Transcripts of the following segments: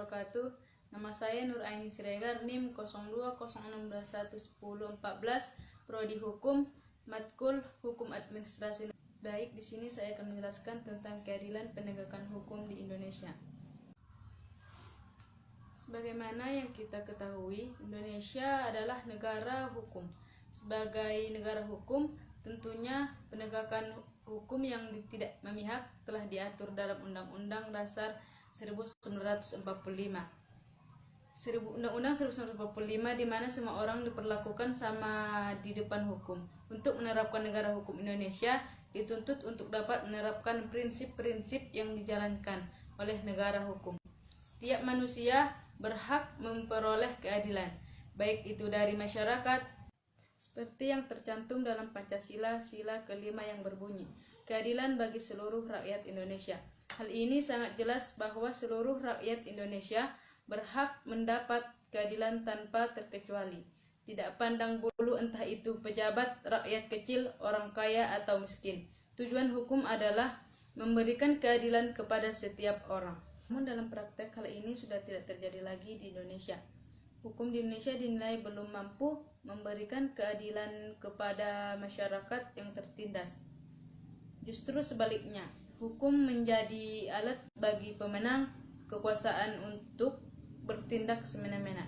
wabarakatuh. Nama saya Nur Aini Siregar, NIM 0206211014, Prodi Hukum, Matkul Hukum Administrasi. Baik, di sini saya akan menjelaskan tentang keadilan penegakan hukum di Indonesia. Sebagaimana yang kita ketahui, Indonesia adalah negara hukum. Sebagai negara hukum, tentunya penegakan hukum yang tidak memihak telah diatur dalam Undang-Undang Dasar 1945. Undang-Undang 1945 di mana semua orang diperlakukan sama di depan hukum. Untuk menerapkan negara hukum Indonesia dituntut untuk dapat menerapkan prinsip-prinsip yang dijalankan oleh negara hukum. Setiap manusia berhak memperoleh keadilan, baik itu dari masyarakat, seperti yang tercantum dalam Pancasila Sila kelima yang berbunyi, keadilan bagi seluruh rakyat Indonesia. Hal ini sangat jelas bahwa seluruh rakyat Indonesia berhak mendapat keadilan tanpa terkecuali. Tidak pandang bulu entah itu pejabat, rakyat kecil, orang kaya atau miskin. Tujuan hukum adalah memberikan keadilan kepada setiap orang. Namun dalam praktek hal ini sudah tidak terjadi lagi di Indonesia. Hukum di Indonesia dinilai belum mampu memberikan keadilan kepada masyarakat yang tertindas. Justru sebaliknya, hukum menjadi alat bagi pemenang kekuasaan untuk bertindak semena-mena.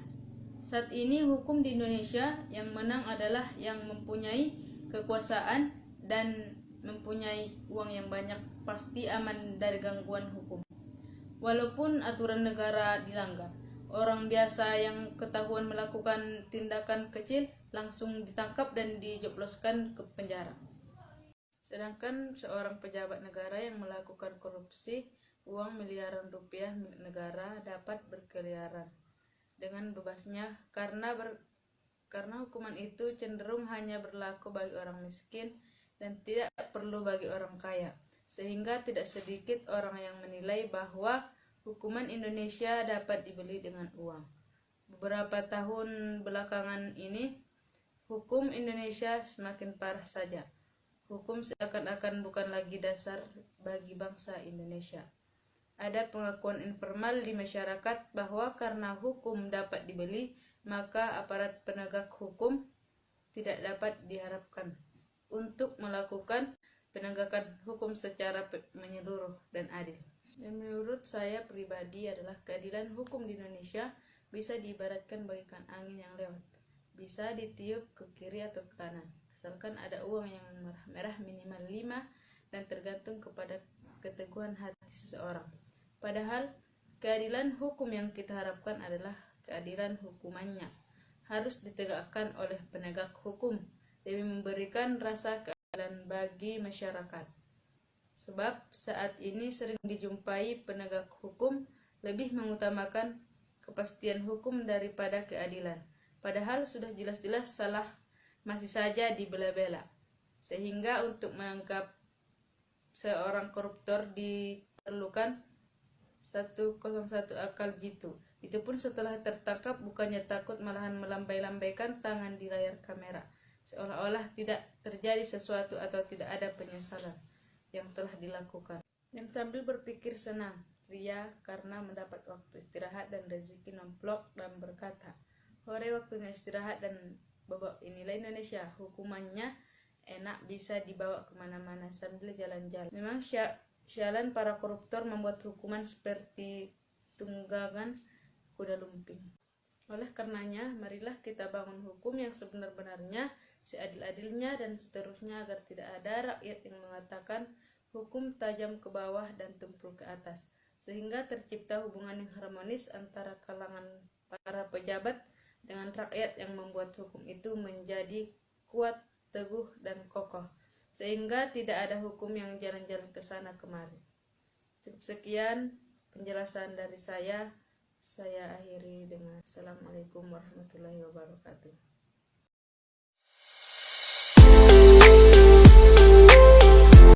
Saat ini hukum di Indonesia yang menang adalah yang mempunyai kekuasaan dan mempunyai uang yang banyak, pasti aman dari gangguan hukum. Walaupun aturan negara dilanggar, orang biasa yang ketahuan melakukan tindakan kecil langsung ditangkap dan dijebloskan ke penjara. Sedangkan seorang pejabat negara yang melakukan korupsi uang miliaran rupiah milik negara dapat berkeliaran dengan bebasnya karena hukuman itu cenderung hanya berlaku bagi orang miskin dan tidak perlu bagi orang kaya, sehingga tidak sedikit orang yang menilai bahwa hukuman Indonesia dapat dibeli dengan uang. Beberapa tahun belakangan ini, hukum Indonesia semakin parah saja. Hukum seakan-akan bukan lagi dasar bagi bangsa Indonesia. Ada pengakuan informal di masyarakat bahwa karena hukum dapat dibeli, maka aparat penegak hukum tidak dapat diharapkan untuk melakukan penegakan hukum secara menyeluruh dan adil. Dan menurut saya pribadi adalah keadilan hukum di Indonesia bisa diibaratkan bagaikan angin yang lewat. Bisa ditiup ke kiri atau ke kanan, asalkan ada uang yang merah-merah minimal 5 dan tergantung kepada keteguhan hati seseorang. Padahal keadilan hukum yang kita harapkan adalah keadilan hukumannya. Harus ditegakkan oleh penegak hukum demi memberikan rasa keadilan bagi masyarakat. Sebab saat ini sering dijumpai penegak hukum lebih mengutamakan kepastian hukum daripada keadilan. Padahal sudah jelas-jelas salah masih saja dibela-bela. Sehingga untuk menangkap seorang koruptor diperlukan 101 akal jitu. Itu pun setelah tertangkap bukannya takut, malahan melambai-lambaikan tangan di layar kamera, seolah-olah tidak terjadi sesuatu atau tidak ada penyesalan yang telah dilakukan. Dan sambil berpikir senang, ria karena mendapat waktu istirahat dan rezeki nomplok dan berkata, "Hore, waktunya istirahat dan bawa inilah Indonesia, hukumannya enak, bisa dibawa kemana-mana sambil jalan-jalan." Memang sialan para koruptor membuat hukuman seperti tunggangan kuda lumping. Oleh karenanya, marilah kita bangun hukum yang sebenar-benarnya, seadil-adilnya dan seterusnya, agar tidak ada rakyat yang mengatakan hukum tajam ke bawah dan tumpul ke atas, sehingga tercipta hubungan yang harmonis antara kalangan para pejabat dengan rakyat yang membuat hukum itu menjadi kuat, teguh, dan kokoh, sehingga tidak ada hukum yang jalan-jalan ke sana kemari. Cukup sekian penjelasan dari saya akhiri dengan Assalamualaikum warahmatullahi wabarakatuh.